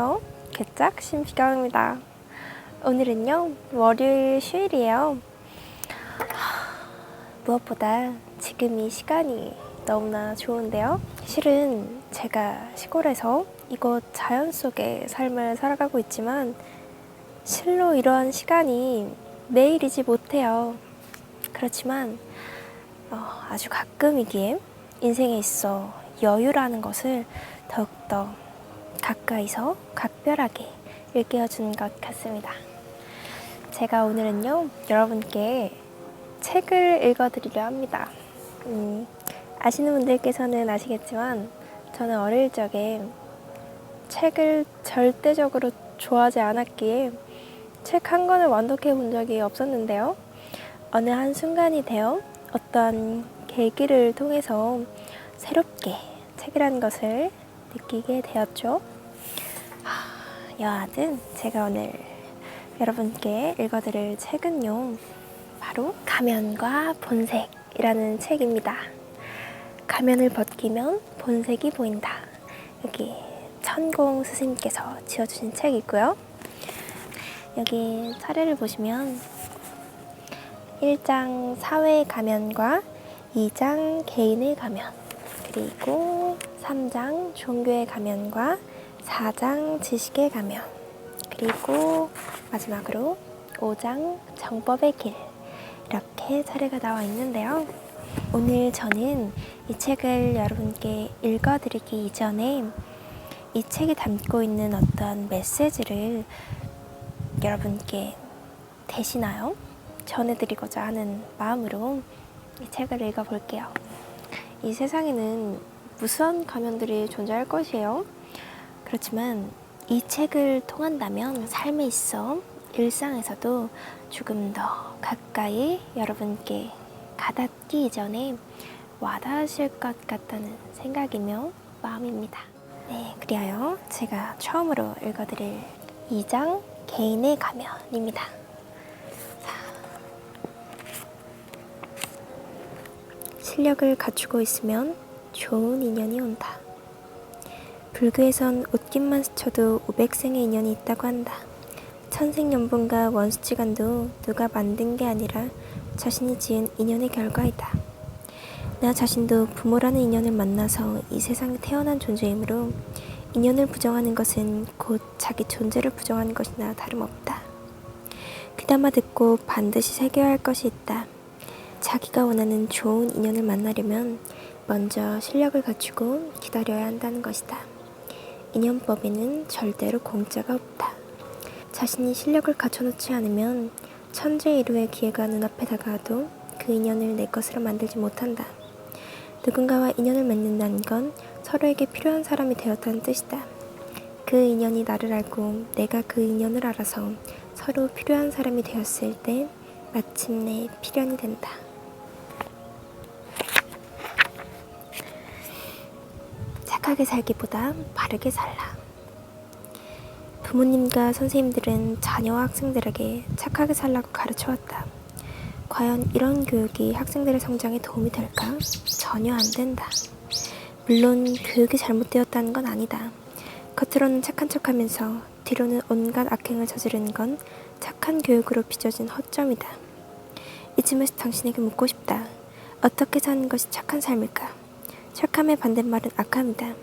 안녕하세요. 개짝 심피경입니다. 오늘은요, 월요일 휴일이에요. 무엇보다 지금 이 시간이 너무나 좋은데요. 실은 제가 시골에서 이곳 자연 속의 삶을 살아가고 있지만 실로 이러한 시간이 매일이지 못해요. 그렇지만 아주 가끔이기에 인생에 있어 여유라는 것을 더욱더 가까이서 각별하게 일깨워주는 것 같습니다. 제가 오늘은요, 여러분께 책을 읽어드리려 합니다. 아시는 분들께서는 아시겠지만 저는 어릴 적에 책을 절대적으로 좋아하지 않았기에 책 한 권을 완독해 본 적이 없었는데요. 어느 한순간이 되어 어떤 계기를 통해서 새롭게 책이라는 것을 느끼게 되었죠. 여하튼 제가 오늘 여러분께 읽어드릴 책은요, 바로 가면과 본색이라는 책입니다. 가면을 벗기면 본색이 보인다. 여기 천공 스님께서 지어주신 책이고요. 여기 사례를 보시면 1장 사회 가면과 2장 개인의 가면, 그리고 3장 종교의 가면과 4장 지식의 가면, 그리고 마지막으로 5장 정법의 길, 이렇게 사례가 나와 있는데요. 오늘 저는 이 책을 여러분께 읽어드리기 이전에 이 책이 담고 있는 어떤 메시지를 여러분께 대신하여 전해드리고자 하는 마음으로 이 책을 읽어볼게요. 이 세상에는 무수한 가면들이 존재할 것이에요. 그렇지만 이 책을 통한다면 삶에 있어 일상에서도 조금 더 가까이 여러분께 가닿기 이전에 와닿으실 것 같다는 생각이며 마음입니다. 네, 그리하여 제가 처음으로 읽어드릴 2장 개인의 가면입니다. 실력을 갖추고 있으면 좋은 인연이 온다. 불교에선 옷깃만 스쳐도 500생의 인연이 있다고 한다. 천생연분과 원수지간도 누가 만든 게 아니라 자신이 지은 인연의 결과이다. 나 자신도 부모라는 인연을 만나서 이 세상에 태어난 존재이므로 인연을 부정하는 것은 곧 자기 존재를 부정하는 것이나 다름없다. 귀담아 듣고 반드시 새겨야 할 것이 있다. 자기가 원하는 좋은 인연을 만나려면 먼저 실력을 갖추고 기다려야 한다는 것이다. 인연법에는 절대로 공짜가 없다. 자신이 실력을 갖춰놓지 않으면 천재일우의 기회가 눈앞에 다가와도 그 인연을 내 것으로 만들지 못한다. 누군가와 인연을 맺는다는 건 서로에게 필요한 사람이 되었다는 뜻이다. 그 인연이 나를 알고 내가 그 인연을 알아서 서로 필요한 사람이 되었을 때 마침내 필연이 된다. 착하게 살기보다 바르게 살라. 부모님과 선생님들은 자녀와 학생들에게 착하게 살라고 가르쳐왔다. 과연 이런 교육이 학생들의 성장에 도움이 될까? 전혀 안 된다. 물론 교육이 잘못되었다는 건 아니다. 겉으로는 착한 척하면서 뒤로는 온갖 악행을 저지르는 건 착한 교육으로 빚어진 허점이다. 이쯤에서 당신에게 묻고 싶다. 어떻게 사는 것이 착한 삶일까? 착함의 반대말은 악함이다.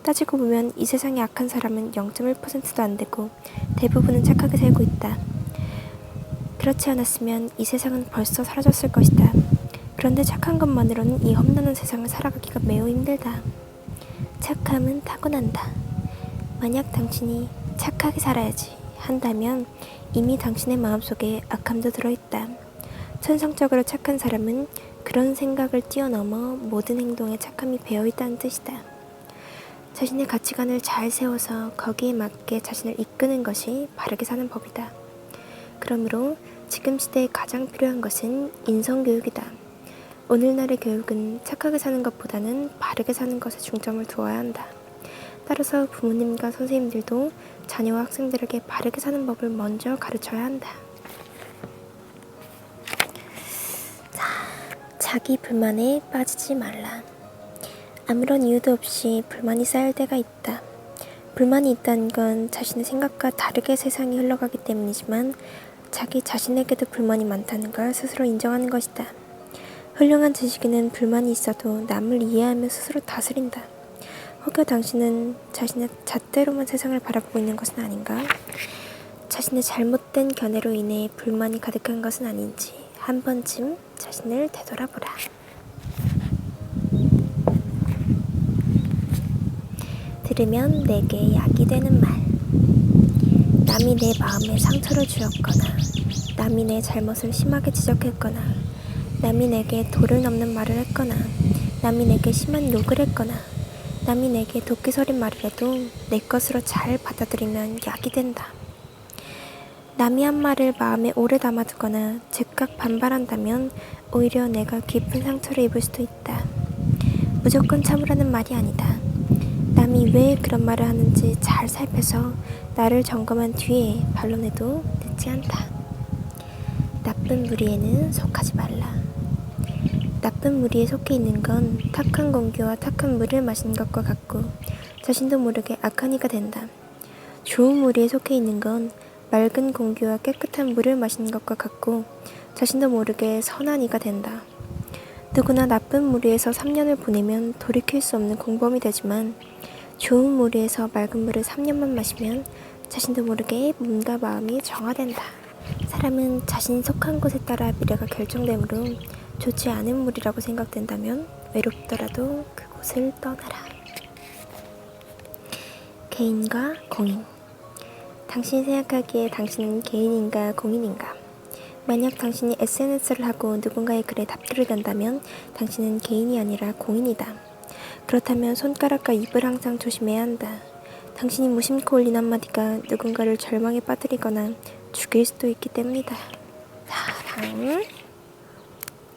따지고 보면 이 세상에 악한 사람은 0.1%도 안 되고 대부분은 착하게 살고 있다. 그렇지 않았으면 이 세상은 벌써 사라졌을 것이다. 그런데 착한 것만으로는 이 험난한 세상을 살아가기가 매우 힘들다. 착함은 타고난다. 만약 당신이 착하게 살아야지 한다면 이미 당신의 마음속에 악함도 들어있다. 천성적으로 착한 사람은 그런 생각을 뛰어넘어 모든 행동에 착함이 배어있다는 뜻이다. 자신의 가치관을 잘 세워서 거기에 맞게 자신을 이끄는 것이 바르게 사는 법이다. 그러므로 지금 시대에 가장 필요한 것은 인성교육이다. 오늘날의 교육은 착하게 사는 것보다는 바르게 사는 것에 중점을 두어야 한다. 따라서 부모님과 선생님들도 자녀와 학생들에게 바르게 사는 법을 먼저 가르쳐야 한다. 자기 불만에 빠지지 말라. 아무런 이유도 없이 불만이 쌓일 때가 있다. 불만이 있다는 건 자신의 생각과 다르게 세상이 흘러가기 때문이지만 자기 자신에게도 불만이 많다는 걸 스스로 인정하는 것이다. 훌륭한 지식인은 불만이 있어도 남을 이해하며 스스로 다스린다. 혹여 당신은 자신의 잣대로만 세상을 바라보고 있는 것은 아닌가? 자신의 잘못된 견해로 인해 불만이 가득한 것은 아닌지 한 번쯤 자신을 되돌아보라. 들으면 내게 약이 되는 말. 남이 내 마음에 상처를 주었거나 남이 내 잘못을 심하게 지적했거나 남이 내게 도를 넘는 말을 했거나 남이 내게 심한 욕을 했거나 남이 내게 도끼서린 말을 해도 내 것으로 잘 받아들이면 약이 된다. 남이 한 말을 마음에 오래 담아두거나 즉각 반발한다면 오히려 내가 깊은 상처를 입을 수도 있다. 무조건 참으라는 말이 아니다. 남이 왜 그런 말을 하는지 잘 살펴서 나를 점검한 뒤에 반론해도 늦지 않다. 나쁜 무리에는 속하지 말라. 나쁜 무리에 속해 있는 건 탁한 공기와 탁한 물을 마시는 것과 같고 자신도 모르게 악한 이가 된다. 좋은 무리에 속해 있는 건 맑은 공기와 깨끗한 물을 마시는 것과 같고 자신도 모르게 선한 이가 된다. 누구나 나쁜 무리에서 3년을 보내면 돌이킬 수 없는 공범이 되지만 좋은 무리에서 맑은 물을 3년만 마시면 자신도 모르게 몸과 마음이 정화된다. 사람은 자신이 속한 곳에 따라 미래가 결정되므로 좋지 않은 무리라고 생각된다면 외롭더라도 그곳을 떠나라. 개인과 공인. 당신이 생각하기에 당신은 개인인가 공인인가? 만약 당신이 SNS를 하고 누군가의 글에 답글을 단다면 당신은 개인이 아니라 공인이다. 그렇다면 손가락과 입을 항상 조심해야 한다. 당신이 무심코 올린 한마디가 누군가를 절망에 빠뜨리거나 죽일 수도 있기 때문이다. 자, 다음.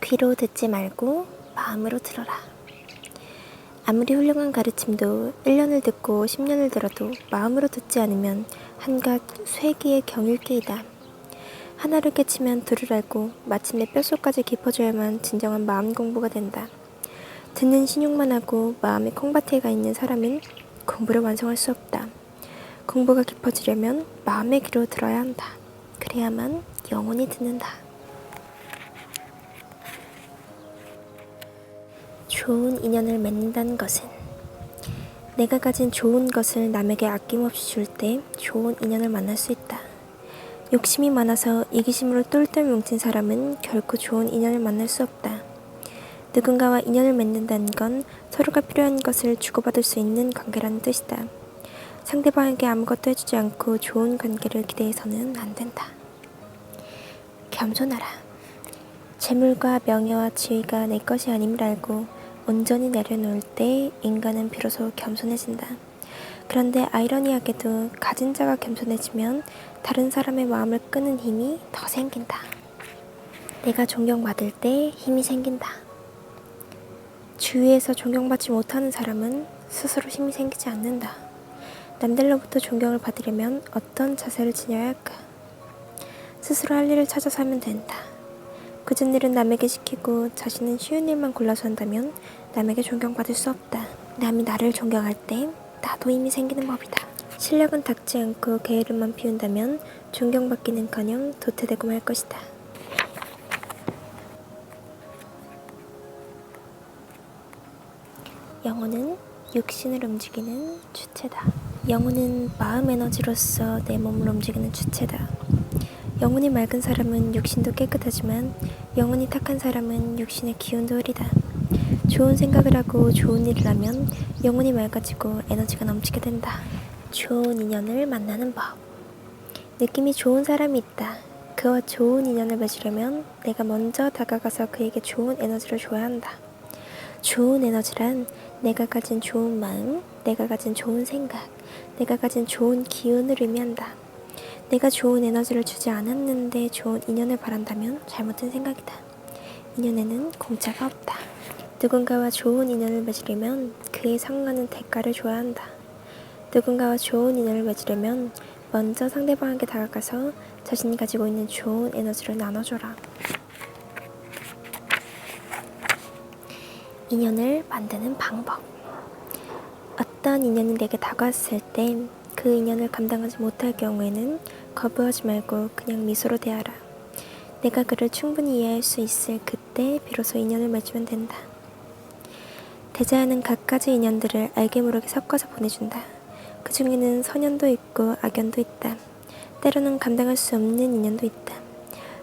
귀로 듣지 말고 마음으로 들어라. 아무리 훌륭한 가르침도 1년을 듣고 10년을 들어도 마음으로 듣지 않으면 한갓 쇠기의 경일기이다. 하나를 깨치면 둘을 알고 마침내 뼛속까지 깊어져야만 진정한 마음 공부가 된다. 듣는 신용만 하고 마음에 콩밭에 있는 사람은 공부를 완성할 수 없다. 공부가 깊어지려면 마음의 귀로 들어야 한다. 그래야만 영혼이 듣는다. 좋은 인연을 맺는다는 것은 내가 가진 좋은 것을 남에게 아낌없이 줄 때 좋은 인연을 만날 수 있다. 욕심이 많아서 이기심으로 똘똘 뭉친 사람은 결코 좋은 인연을 만날 수 없다. 누군가와 인연을 맺는다는 건 서로가 필요한 것을 주고받을 수 있는 관계라는 뜻이다. 상대방에게 아무것도 해주지 않고 좋은 관계를 기대해서는 안 된다. 겸손하라. 재물과 명예와 지위가 내 것이 아님을 알고 온전히 내려놓을 때 인간은 비로소 겸손해진다. 그런데 아이러니하게도 가진 자가 겸손해지면 다른 사람의 마음을 끄는 힘이 더 생긴다. 내가 존경받을 때 힘이 생긴다. 주위에서 존경받지 못하는 사람은 스스로 힘이 생기지 않는다. 남들로부터 존경을 받으려면 어떤 자세를 지녀야 할까? 스스로 할 일을 찾아서 하면 된다. 굳은 일은 남에게 시키고 자신은 쉬운 일만 골라서 한다면 남에게 존경받을 수 없다. 남이 나를 존경할 때 나도 힘이 생기는 법이다. 실력은 닦지 않고 게으름만 피운다면 존경받기는커녕 도태되고 말 것이다. 영혼은 육신을 움직이는 주체다. 영혼은 마음 에너지로서 내 몸을 움직이는 주체다. 영혼이 맑은 사람은 육신도 깨끗하지만 영혼이 탁한 사람은 육신의 기운도 흐리다. 좋은 생각을 하고 좋은 일을 하면 영혼이 맑아지고 에너지가 넘치게 된다. 좋은 인연을 만나는 법. 느낌이 좋은 사람이 있다. 그와 좋은 인연을 맺으려면 내가 먼저 다가가서 그에게 좋은 에너지를 줘야 한다. 좋은 에너지란 내가 가진 좋은 마음, 내가 가진 좋은 생각, 내가 가진 좋은 기운을 의미한다. 내가 좋은 에너지를 주지 않았는데 좋은 인연을 바란다면 잘못된 생각이다. 인연에는 공짜가 없다. 누군가와 좋은 인연을 맺으려면 그에 상응하는 대가를 줘야 한다. 누군가와 좋은 인연을 맺으려면 먼저 상대방에게 다가가서 자신이 가지고 있는 좋은 에너지를 나눠줘라. 인연을 만드는 방법. 어떠한 인연이 내게 다가왔을 때 그 인연을 감당하지 못할 경우에는 거부하지 말고 그냥 미소로 대하라. 내가 그를 충분히 이해할 수 있을 그때 비로소 인연을 맺으면 된다. 대자연은 갖가지 인연들을 알게 모르게 섞어서 보내준다. 그 중에는 선연도 있고 악연도 있다. 때로는 감당할 수 없는 인연도 있다.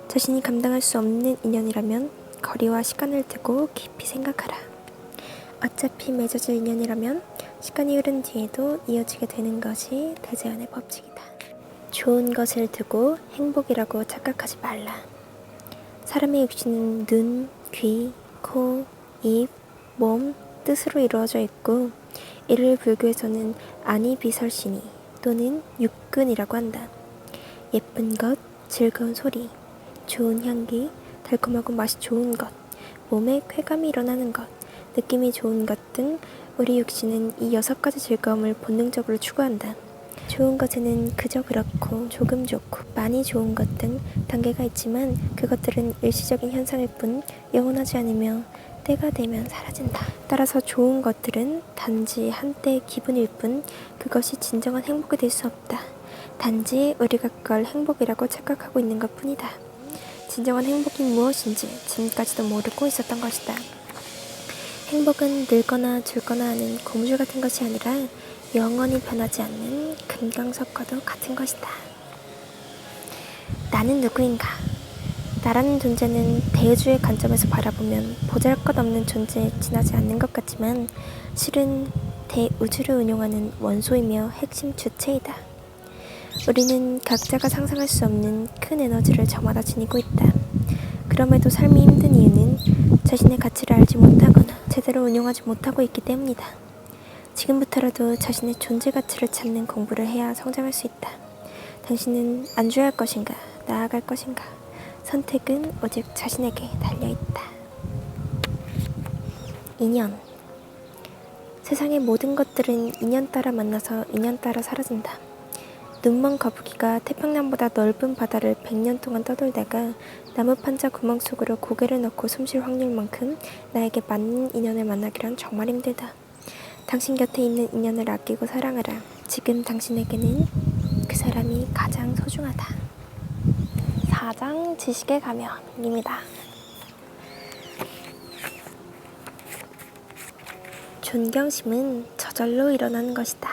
자신이 감당할 수 없는 인연이라면 거리와 시간을 두고 깊이 생각하라. 어차피 맺어질 인연이라면 시간이 흐른 뒤에도 이어지게 되는 것이 대자연의 법칙이다. 좋은 것을 두고 행복이라고 착각하지 말라. 사람의 육신은 눈, 귀, 코, 입, 몸, 뜻으로 이루어져 있고 이를 불교에서는 아니비설신이 또는 육근이라고 한다. 예쁜 것, 즐거운 소리, 좋은 향기, 달콤하고 맛이 좋은 것, 몸에 쾌감이 일어나는 것, 느낌이 좋은 것 등 우리 육신은 이 6가지 즐거움을 본능적으로 추구한다. 좋은 것에는 그저 그렇고 조금 좋고 많이 좋은 것 등 단계가 있지만 그것들은 일시적인 현상일 뿐 영원하지 않으며 때가 되면 사라진다. 따라서 좋은 것들은 단지 한때의 기분일 뿐 그것이 진정한 행복이 될 수 없다. 단지 우리가 그걸 행복이라고 착각하고 있는 것 뿐이다. 진정한 행복이 무엇인지 지금까지도 모르고 있었던 것이다. 행복은 늙거나 줄거나 하는 고무줄 같은 것이 아니라 영원히 변하지 않는 금강석과도 같은 것이다. 나는 누구인가? 나라는 존재는 대우주의 관점에서 바라보면 보잘것없는 존재에 지나지 않는 것 같지만 실은 대우주를 운용하는 원소이며 핵심 주체이다. 우리는 각자가 상상할 수 없는 큰 에너지를 저마다 지니고 있다. 그럼에도 삶이 힘든 이유는 자신의 가치를 알지 못하거나 제대로 운용하지 못하고 있기 때문이다. 지금부터라도 자신의 존재 가치를 찾는 공부를 해야 성장할 수 있다. 당신은 안주할 것인가, 나아갈 것인가? 선택은 오직 자신에게 달려있다. 인연. 세상의 모든 것들은 인연 따라 만나서 인연 따라 사라진다. 눈먼 거북이가 태평양보다 넓은 바다를 100년 동안 떠돌다가 나무 판자 구멍 속으로 고개를 넣고 숨쉴 확률만큼 나에게 맞는 인연을 만나기란 정말 힘들다. 당신 곁에 있는 인연을 아끼고 사랑하라. 지금 당신에게는 그 사람이 가장 소중하다. 4장 지식의 가면입니다. 존경심은 저절로 일어나는 것이다.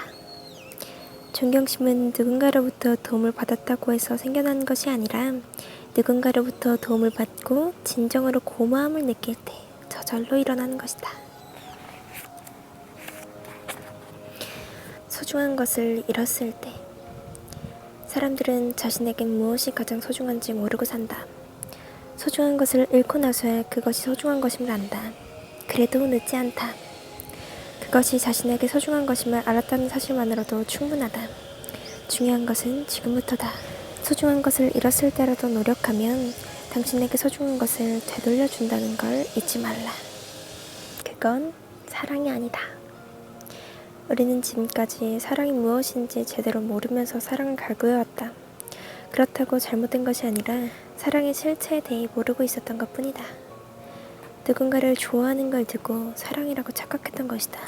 존경심은 누군가로부터 도움을 받았다고 해서 생겨나는 것이 아니라 누군가로부터 도움을 받고 진정으로 고마움을 느낄 때 저절로 일어나는 것이다. 소중한 것을 잃었을 때 사람들은 자신에겐 무엇이 가장 소중한지 모르고 산다. 소중한 것을 잃고 나서야 그것이 소중한 것임을 안다. 그래도 늦지 않다. 그것이 자신에게 소중한 것임을 알았다는 사실만으로도 충분하다. 중요한 것은 지금부터다. 소중한 것을 잃었을 때라도 노력하면 당신에게 소중한 것을 되돌려준다는 걸 잊지 말라. 그건 사랑이 아니다. 우리는 지금까지 사랑이 무엇인지 제대로 모르면서 사랑을 갈구해왔다. 그렇다고 잘못된 것이 아니라 사랑의 실체에 대해 모르고 있었던 것뿐이다. 누군가를 좋아하는 걸 두고 사랑이라고 착각했던 것이다.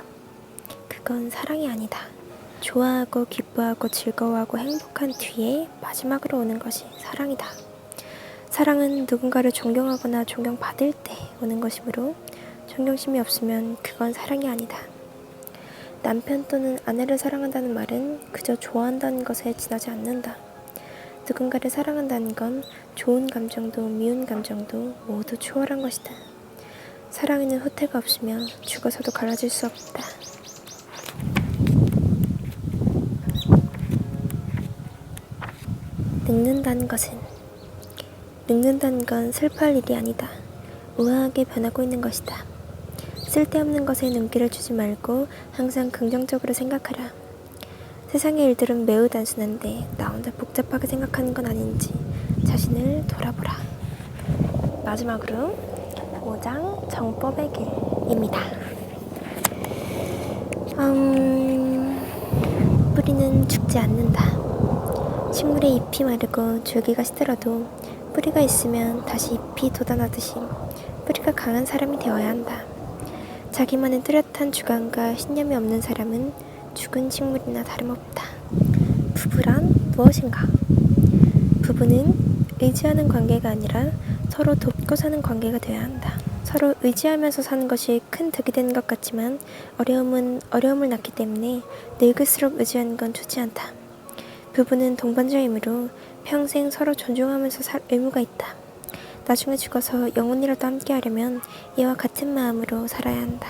그건 사랑이 아니다. 좋아하고 기뻐하고 즐거워하고 행복한 뒤에 마지막으로 오는 것이 사랑이다. 사랑은 누군가를 존경하거나 존경받을 때 오는 것이므로 존경심이 없으면 그건 사랑이 아니다. 남편 또는 아내를 사랑한다는 말은 그저 좋아한다는 것에 지나지 않는다. 누군가를 사랑한다는 건 좋은 감정도 미운 감정도 모두 초월한 것이다. 사랑에는 후퇴가 없으며 죽어서도 갈라질 수 없다. 늙는다는 건 슬퍼할 일이 아니다. 우아하게 변하고 있는 것이다. 쓸데없는 것에 눈길을 주지 말고 항상 긍정적으로 생각하라. 세상의 일들은 매우 단순한데 나 혼자 복잡하게 생각하는 건 아닌지 자신을 돌아보라. 마지막으로 5장 정법의 길입니다. 뿌리는 죽지 않는다. 식물의 잎이 마르고 줄기가 시들어도 뿌리가 있으면 다시 잎이 돋아나듯이 뿌리가 강한 사람이 되어야 한다. 자기만의 뚜렷한 주관과 신념이 없는 사람은 죽은 식물이나 다름없다. 부부란 무엇인가? 부부는 의지하는 관계가 아니라 서로 돕고 사는 관계가 되어야 한다. 서로 의지하면서 사는 것이 큰 득이 되는 것 같지만 어려움은 어려움을 낳기 때문에 늙을수록 의지하는 건 좋지 않다. 부부는 동반자이므로 평생 서로 존중하면서 살 의무가 있다. 나중에 죽어서 영원이라도 함께하려면 이와 같은 마음으로 살아야 한다.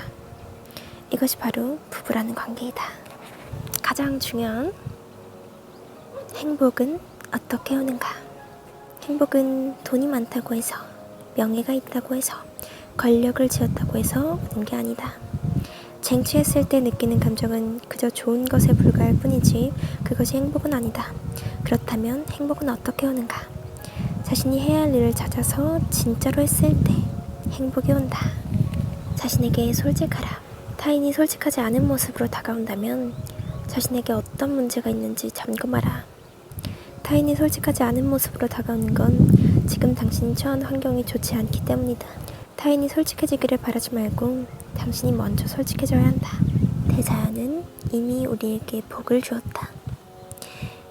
이것이 바로 부부라는 관계이다. 가장 중요한 행복은 어떻게 오는가? 행복은 돈이 많다고 해서, 명예가 있다고 해서, 권력을 쥐었다고 해서 오는 게 아니다. 쟁취했을 때 느끼는 감정은 그저 좋은 것에 불과할 뿐이지 그것이 행복은 아니다. 그렇다면 행복은 어떻게 오는가? 자신이 해야 할 일을 찾아서 진짜로 했을 때 행복이 온다. 자신에게 솔직하라. 타인이 솔직하지 않은 모습으로 다가온다면 자신에게 어떤 문제가 있는지 점검하라. 타인이 솔직하지 않은 모습으로 다가오는 건 지금 당신이 처한 환경이 좋지 않기 때문이다. 타인이 솔직해지기를 바라지 말고 당신이 먼저 솔직해져야 한다. 대자연은 이미 우리에게 복을 주었다.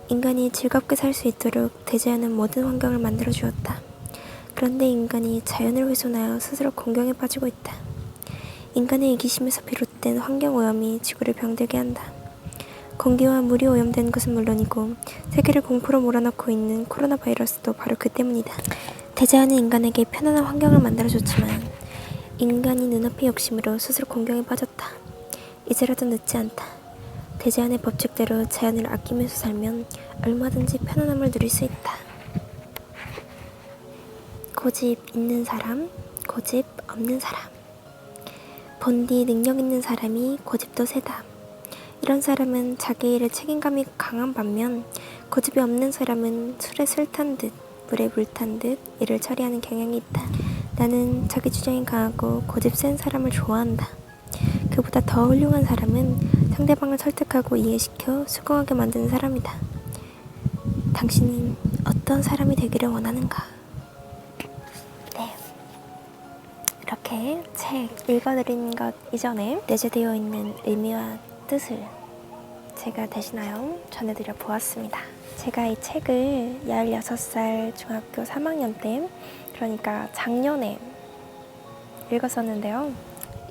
인간이 즐겁게 살 수 있도록 대자연은 모든 환경을 만들어 주었다. 그런데 인간이 자연을 훼손하여 스스로 공경에 빠지고 있다. 인간의 이기심에서 비롯된 환경오염이 지구를 병들게 한다. 공기와 물이 오염된 것은 물론이고 세계를 공포로 몰아넣고 있는 코로나 바이러스도 바로 그 때문이다. 대자연은 인간에게 편안한 환경을 만들어줬지만 인간이 눈앞의 욕심으로 스스로 공경에 빠졌다. 이제라도 늦지 않다. 대자연의 법칙대로 자연을 아끼면서 살면 얼마든지 편안함을 누릴 수 있다. 고집 있는 사람, 고집 없는 사람. 본디 능력 있는 사람이 고집도 세다. 이런 사람은 자기 일에 책임감이 강한 반면 고집이 없는 사람은 술에 술 탄 듯 물에 물 탄 듯 일을 처리하는 경향이 있다. 나는 자기 주장이 강하고 고집 센 사람을 좋아한다. 그보다 더 훌륭한 사람은 상대방을 설득하고 이해시켜 수긍하게 만드는 사람이다. 당신은 어떤 사람이 되기를 원하는가? 네, 이렇게 책 읽어드린 것 이전에 내재되어 있는 의미와 뜻을 제가 대신하여 전해드려 보았습니다. 제가 이 책을 16살 중학교 3학년 때, 그러니까 작년에 읽었었는데요.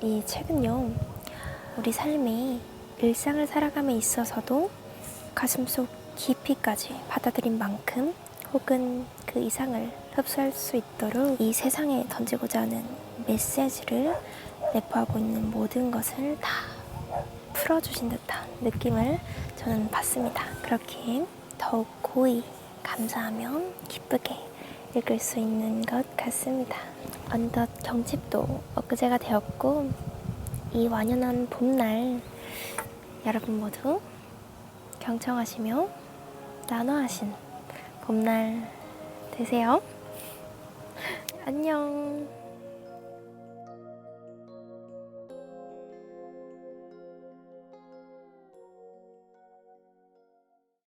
이 책은요, 우리 삶의 일상을 살아감에 있어서도 가슴속 깊이까지 받아들인 만큼 혹은 그 이상을 흡수할 수 있도록 이 세상에 던지고자 하는 메시지를 내포하고 있는 모든 것을 다 풀어주신 듯한 느낌을 저는 받습니다. 그렇게 더욱 고이 감사하며 기쁘게 읽을 수 있는 것 같습니다. 어느덧 경칩도 엊그제가 되었고 이 완연한 봄날 여러분 모두 경청하시며 나눠하신 봄날 되세요. 안녕.